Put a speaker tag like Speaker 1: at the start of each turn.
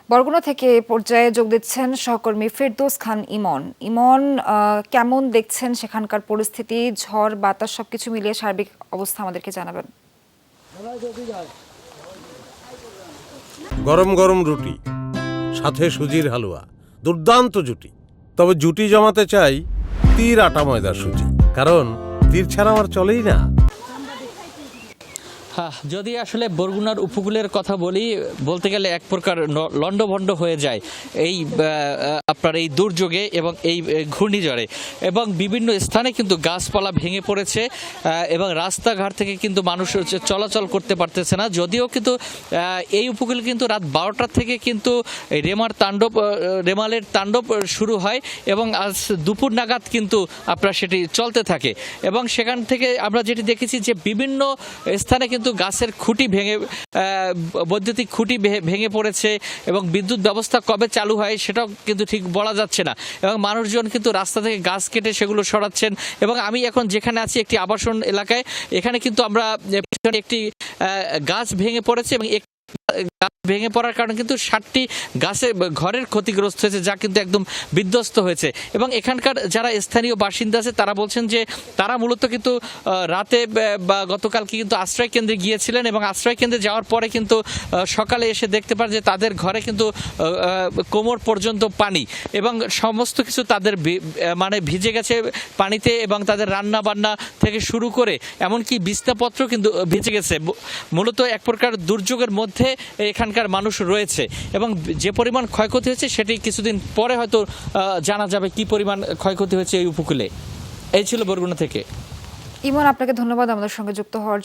Speaker 1: বরগুনা থেকে এ পর্যায়ে যোগ দিচ্ছেন সহকর্মী ফেরদৌস খান ইমন। ইমন, কেমন দেখছেন সেখানকার পরিস্থিতি, ঝড় বাতাস সবকিছু মিলিয়ে সার্বিক অবস্থা আমাদেরকে জানাবেন।
Speaker 2: গরম গরম রুটি, সাথে সুজির হালুয়া, দুর্দান্ত জুটি। তবে জুটি জমাতে চাই তীর আটা ময়দার সুজি, কারণ তীর ছাড়া আমার চলেই না।
Speaker 3: যদি আসলে বরগুনার উপকূলের কথা বলতে গেলে এক প্রকার লন্ডভন্ড হয়ে যায় এই আপনার এই দুর্যোগে এবং এই ঘূর্ণিঝড়ে, এবং বিভিন্ন স্থানে কিন্তু গাছপালা ভেঙে পড়েছে এবং রাস্তাঘাট থেকে কিন্তু মানুষ চলাচল করতে পারতেছে না। যদিও কিন্তু এই উপকূলে কিন্তু রাত 12টার থেকে কিন্তু রেমালের তাণ্ডব শুরু হয় এবং আজ দুপুর নাগাদ কিন্তু আপনার সেটি চলতে থাকে। এবং সেখান থেকে আমরা যেটি দেখেছি যে বিভিন্ন স্থানে কিন্তু গাছের খুঁটি বৈদ্যুতিক খুঁটি ভেঙে পড়েছে এবং বিদ্যুৎ ব্যবস্থা কবে চালু হয় সেটাও কিন্তু ঠিক বলা যাচ্ছে না, এবং মানুষজন কিন্তু রাস্তা থেকে গাছ কেটে সেগুলো সরাচ্ছেন। এবং আমি এখন যেখানে আছি একটি আবাসন এলাকায়, এখানে কিন্তু আমরা একটি গাছ ভেঙে পড়েছে এবং গাছ ভেঙে পড়ার কারণে কিন্তু 60টি গাছের ঘরের ক্ষতিগ্রস্ত হয়েছে, যা কিন্তু একদম বিধ্বস্ত হয়েছে। এবং এখানকার যারা স্থানীয় বাসিন্দা আছে তারা বলছেন যে তারা মূলত কিন্তু রাতে বা গতকালকে কিন্তু আশ্রয় কেন্দ্রে গিয়েছিলেন এবং আশ্রয় কেন্দ্রে যাওয়ার পরে কিন্তু সকালে এসে দেখতে পান যে তাদের ঘরে কিন্তু কোমর পর্যন্ত পানি, এবং সমস্ত কিছু তাদের মানে ভিজে গেছে পানিতে, এবং তাদের রান্না বান্না থেকে শুরু করে এমনকি বিছনাপত্র কিন্তু ভিজে গেছে। মূলত এক প্রকার দুর্যোগের মধ্যে এখানকার মানুষ রয়েছে, এবং যে পরিমাণ ক্ষয়ক্ষতি হয়েছে সেটি কিছুদিন পরে হয়তো জানা যাবে কি পরিমাণ ক্ষয়ক্ষতি হয়েছে এই উপকূলে। এই ছিল বরগুনা থেকে।
Speaker 1: ইমন, আপনাকে ধন্যবাদ আমাদের সঙ্গে যুক্ত হওয়ার জন্য।